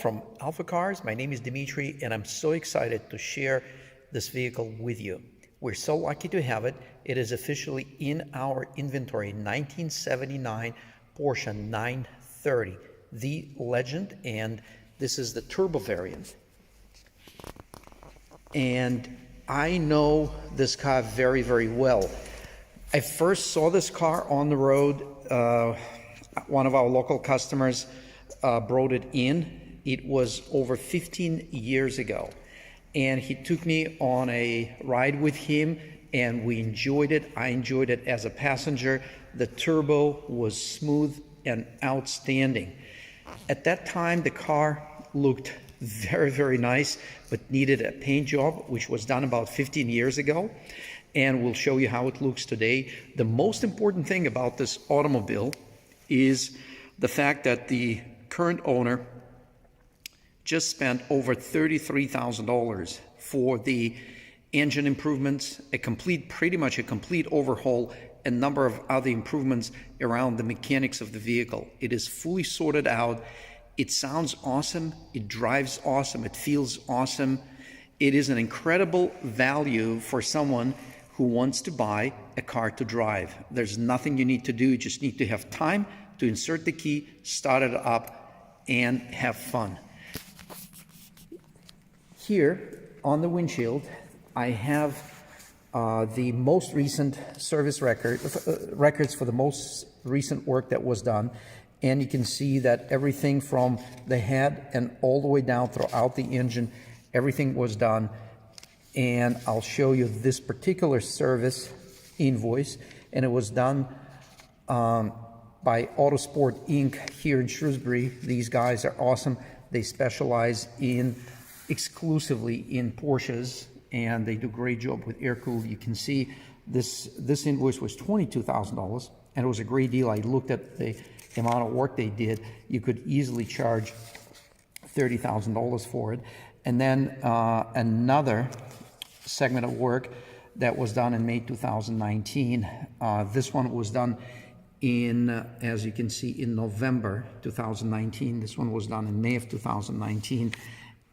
from AlphaCars. My name is Dimitri, and I'm so excited to share this vehicle with you. We're so lucky to have it. It is officially in our inventory, 1979 Porsche 930, the legend, and this is the turbo variant. And I know this car very, very well. I first saw this car on the road. One of our local customers brought it in. It was over 15 years ago, and he took me on a ride with him, and we enjoyed it. I enjoyed it as a passenger. The turbo was smooth and outstanding. At that time, the car looked very, very nice, but needed a paint job, which was done about 15 years ago. And we'll show you how it looks today. The most important thing about this automobile is the fact that the current owner just spent over $33,000 for the engine improvements, pretty much a complete overhaul, a number of other improvements around the mechanics of the vehicle. It is fully sorted out. It sounds awesome. It drives awesome. It feels awesome. It is an incredible value for someone who wants to buy a car to drive. There's nothing you need to do. You just need to have time to insert the key, start it up, and have fun. Here on the windshield, I have the most recent service records for the most recent work that was done. And you can see that everything from the head and all the way down throughout the engine, everything was done. And I'll show you this particular service invoice, and it was done by Autosport Inc. here in Shrewsbury. These guys are awesome. They specialize exclusively in Porsches, and they do a great job with air-cooled. You can see this invoice was $22,000, and it was a great deal. I looked at the amount of work they did. You could easily charge $30,000 for it. And then another segment of work that was done in May 2019. This one was done in, as you can see, in November 2019. This one was done in May of 2019.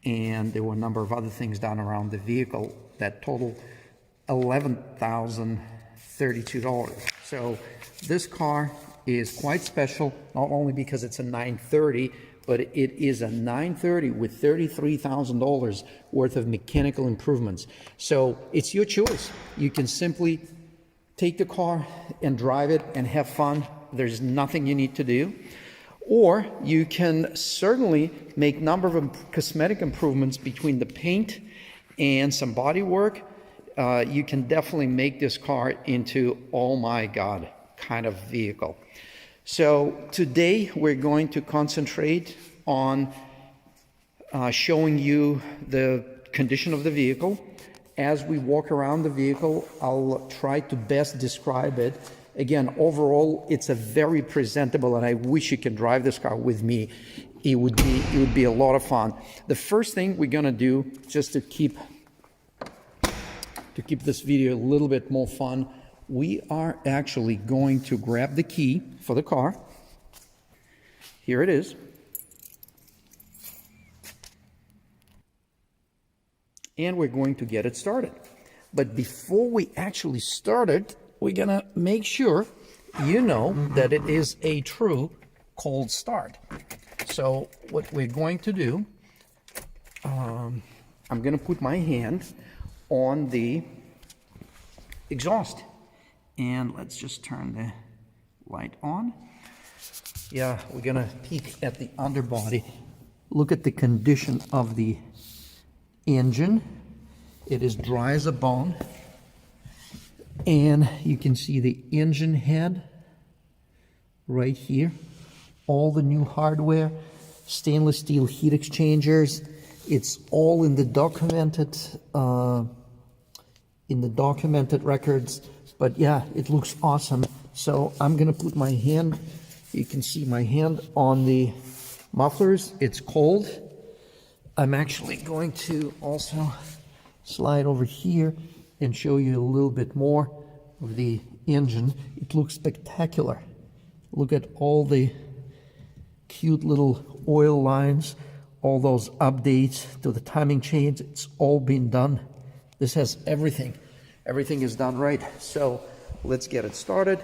And there were a number of other things done around the vehicle that total $11,032. So this car is quite special, not only because it's a 930, but it is a 930 with $33,000 worth of mechanical improvements. So it's your choice. You can simply take the car and drive it and have fun. There's nothing you need to do. Or you can certainly make a number of cosmetic improvements between the paint and some body work. You can definitely make this car into, oh my God, kind of vehicle. So today we're going to concentrate on showing you the condition of the vehicle. As we walk around the vehicle, I'll try to best describe it. Again, overall, it's a very presentable, and I wish you could drive this car with me. It would be a lot of fun. The first thing we're gonna do, just to keep this video a little bit more fun, we are actually going to grab the key for the car. Here it is. And we're going to get it started. But before we actually start it, we're gonna make sure you know that it is a true cold start. So what we're going to do, I'm gonna put my hand on the exhaust. And let's just turn the light on. Yeah, we're gonna peek at the underbody. Look at the condition of the engine. It is dry as a bone. And you can see the engine head right here. All the new hardware, stainless steel heat exchangers. It's all in the documented records. But yeah, it looks awesome. So I'm gonna put my hand, you can see my hand on the mufflers. It's cold. I'm actually going to also slide over here and show you a little bit more of the engine. It looks spectacular. Look at all the cute little oil lines all those updates to the timing chains, it's all been done. This has everything. Everything is done right. So let's get it started.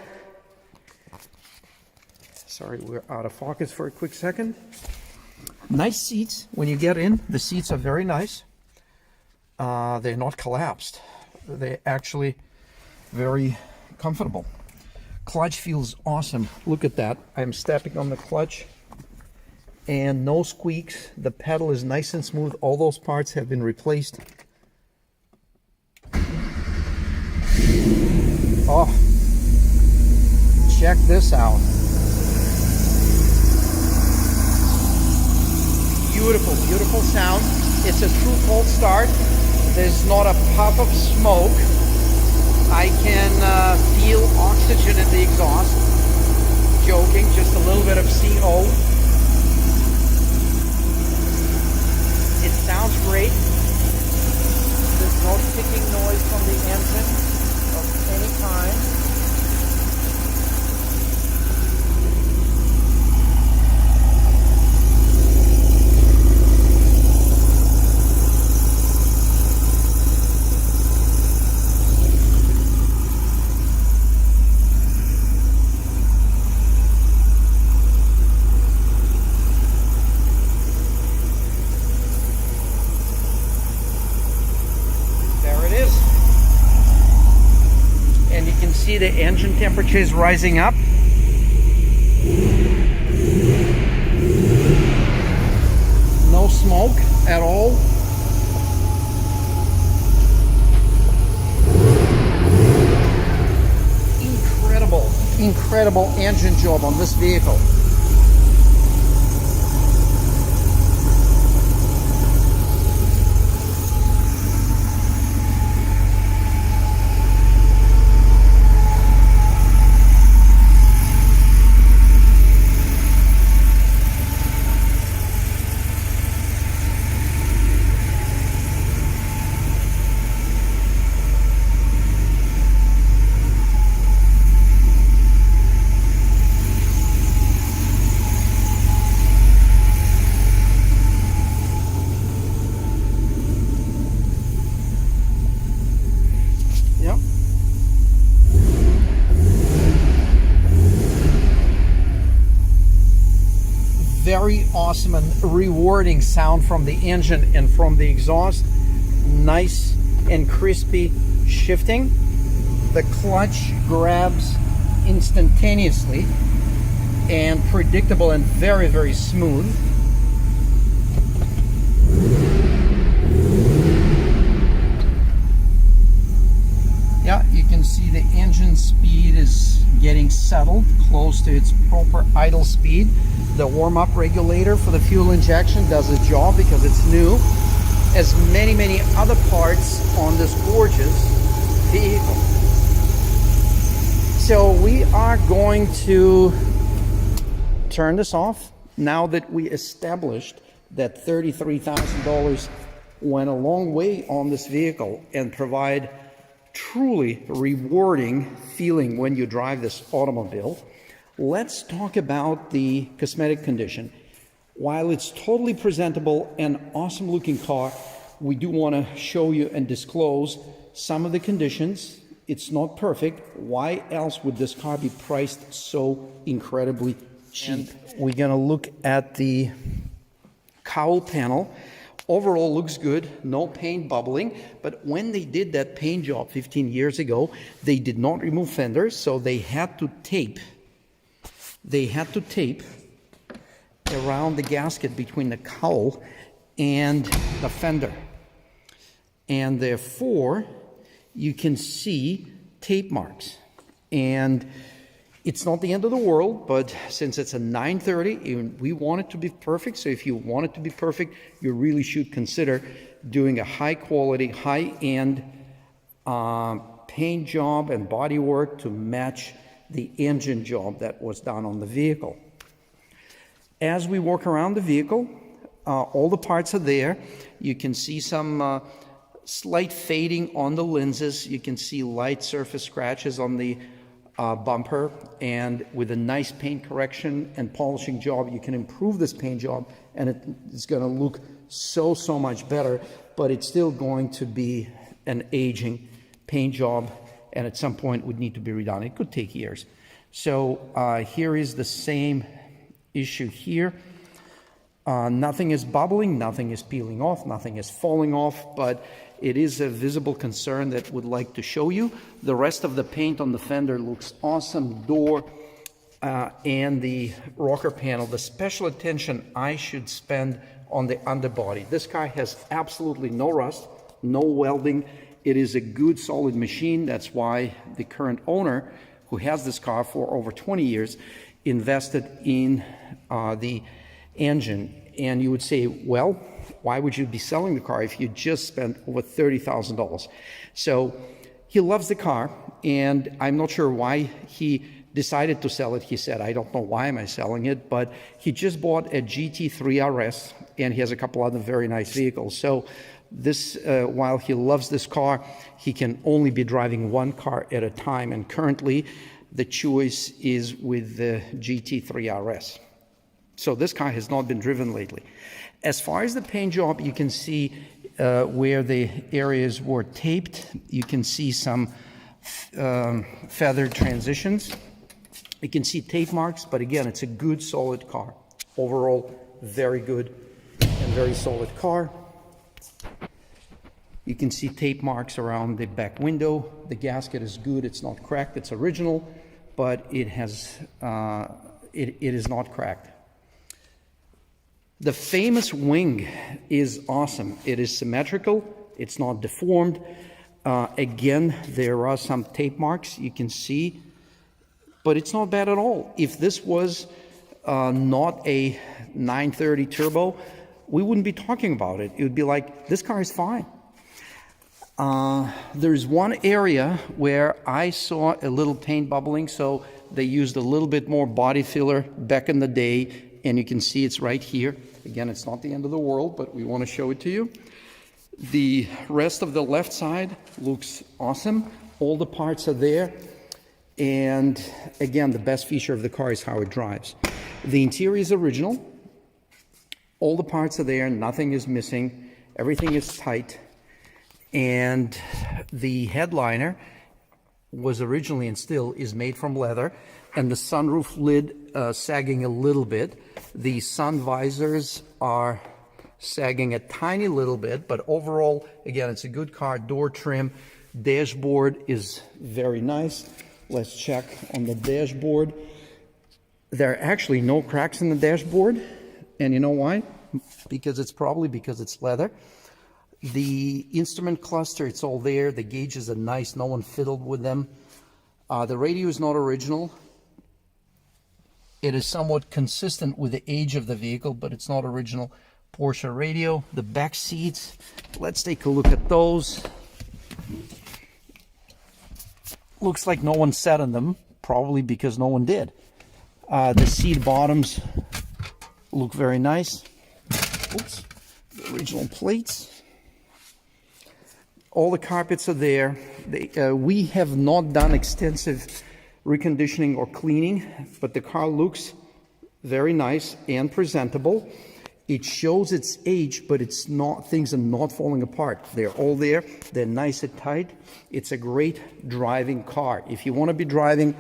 Sorry, we're out of focus for a quick second. Nice seats. When you get in, the seats are very nice. They're not collapsed. They're actually very comfortable. Clutch feels awesome. Look at that. I'm stepping on the clutch and no squeaks. The pedal is nice and smooth. All those parts have been replaced. Oh, check this out. Beautiful, beautiful sound. It's a true cold start. There's not a puff of smoke. I can feel oxygen in the exhaust. Joking, just a little bit of CO. It sounds great. There's no ticking noise from the engine of any kind. See the engine temperature is rising up. No smoke at all. Incredible engine job on this vehicle. Very awesome and rewarding sound from the engine and from the exhaust. Nice and crispy shifting. The clutch grabs instantaneously and predictable and very, very smooth. Yeah, you can see the engine speed is getting settled close to its proper idle speed. The warm-up regulator for the fuel injection does its job because it's new, as many other parts on this gorgeous vehicle. So we are going to turn this off now that we established that $33,000 went a long way on this vehicle and provide truly rewarding feeling when you drive this automobile. Let's talk about the cosmetic condition. While it's totally presentable and awesome looking car, we do want to show you and disclose some of the conditions. It's not perfect. Why else would this car be priced so incredibly cheap? And we're going to look at the cowl panel. Overall looks good, no paint bubbling, but when they did that paint job 15 years ago, they did not remove fenders, so they had to tape around the gasket between the cowl and the fender. And therefore, you can see tape marks. And it's not the end of the world, but since it's a 930, we want it to be perfect. So if you want it to be perfect, you really should consider doing a high quality, high-end paint job and body work to match the engine job that was done on the vehicle. As we walk around the vehicle, all the parts are there. You can see some slight fading on the lenses. You can see light surface scratches on the bumper, and with a nice paint correction and polishing job, you can improve this paint job, and it's going to look so much better, but it's still going to be an aging paint job, and at some point would need to be redone. It could take years. So here is the same issue here. Nothing is bubbling, nothing is peeling off, nothing is falling off, but it is a visible concern that would like to show you. The rest of the paint on the fender looks awesome. Door and the rocker panel. The special attention I should spend on the underbody. This car has absolutely no rust, no welding. It is a good solid machine. That's why the current owner, who has this car for over 20 years, invested in the engine. And you would say, well, why would you be selling the car if you just spent over $30,000? So he loves the car, and I'm not sure why he decided to sell it. He said, I don't know why am I selling it, but he just bought a GT3 RS, and he has a couple other very nice vehicles. So this, while he loves this car, he can only be driving one car at a time, and currently the choice is with the GT3 RS. So this car has not been driven lately. As far as the paint job, you can see where the areas were taped. You can see some feathered transitions. You can see tape marks, but again, it's a good, solid car. Overall, very good and very solid car. You can see tape marks around the back window. The gasket is good. It's not cracked. It's original, but it has it is not cracked. The famous wing is awesome. It is symmetrical. It's not deformed. Again, there are some tape marks you can see, but it's not bad at all. If this was not a 930 turbo, we wouldn't be talking about it. It would be like, this car is fine. There's one area where I saw a little paint bubbling, so they used a little bit more body filler back in the day, and you can see it's right here. Again, it's not the end of the world, but we want to show it to you. The rest of the left side looks awesome. All the parts are there. And again, the best feature of the car is how it drives. The interior is original. All the parts are there. Nothing is missing. Everything is tight. And the headliner was originally and still is made from leather. And the sunroof lid sagging a little bit. The sun visors are sagging a tiny little bit, but overall, again, it's a good car. Door trim, dashboard is very nice. Let's check on the dashboard. There are actually no cracks in the dashboard, and you know why? Because it's leather. The instrument cluster, it's all there. The gauges are nice. No one fiddled with them. The radio is not original. It is somewhat consistent with the age of the vehicle, but it's not original Porsche radio. The back seats, let's take a look at those. Looks like no one sat on them, probably because no one did. The seat bottoms look very nice. Oops, the original plates. All the carpets are there. We have not done extensive reconditioning or cleaning, but the car looks very nice and presentable. It shows its age, but it's not, things are not falling apart. They're all there. They're nice and tight. It's a great driving car. If you want to be driving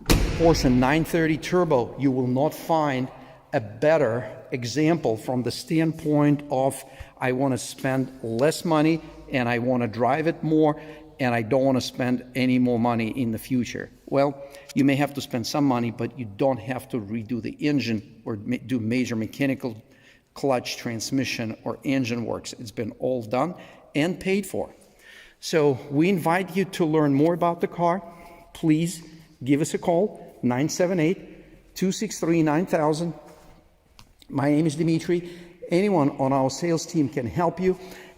Porsche 930 Turbo, you will not find a better example from the standpoint of, I want to spend less money and I want to drive it more, and I don't want to spend any more money in the future. Well, you may have to spend some money, but you don't have to redo the engine or do major mechanical, clutch, transmission, or engine works. It's been all done and paid for. So we invite you to learn more about the car. Please give us a call, 978-263-9000. My name is Dimitri. Anyone on our sales team can help you.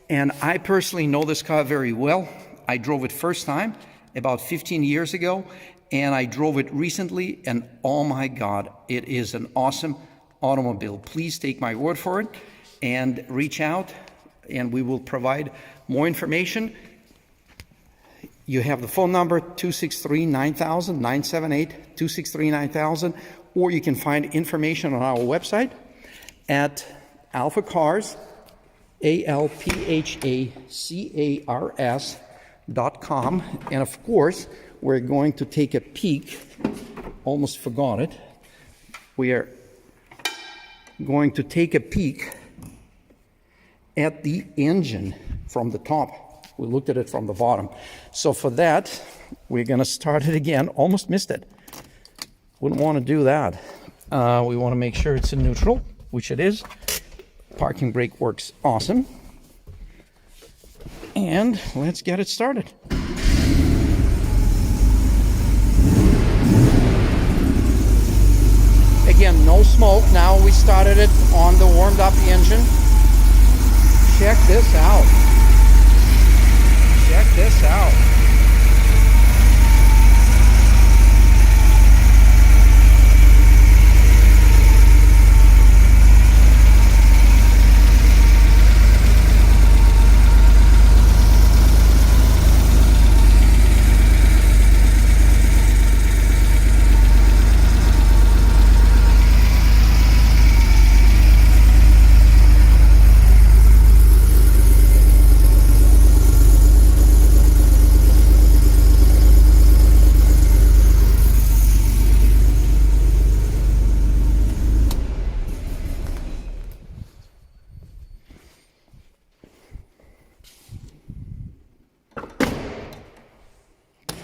And I personally know this car very well. I drove it first time about 15 years ago, and I drove it recently, and oh my God, it is an awesome automobile. Please take my word for it and reach out, and we will provide more information. You have the phone number 263-9000, 978-263-9000, or you can find information on our website at AlphaCars, AlphaCars.com. And of course, we're going to take a peek. Almost forgot it. We are going to take a peek at the engine from the top. We looked at it from the bottom. So for that, we're going to start it again. Almost missed it. Wouldn't want to do that. We want to make sure it's in neutral, which it is. Parking brake works awesome. And let's get it started. Again, no smoke. Now we started it on the warmed up engine. Check this out. Check this out.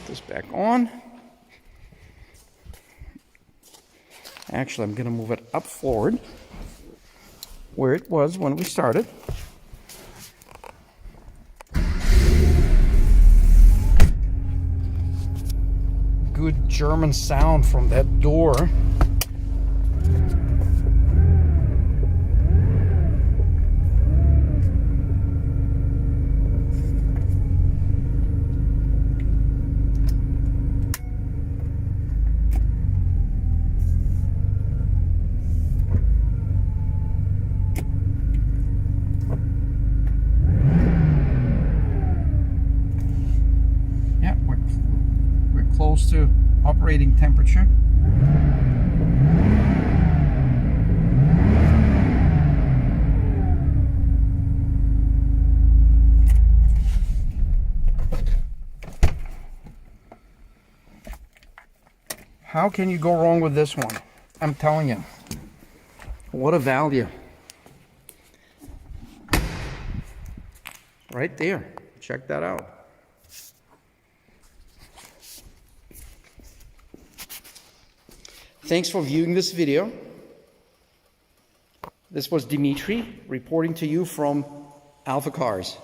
This back on. Actually, I'm going to move it up forward where it was when we started. Good German sound from that door. Close to operating temperature. How can you go wrong with this one? I'm telling you. What a value. Right there. Check that out. Thanks for viewing this video. This was Dimitri reporting to you from AlphaCars.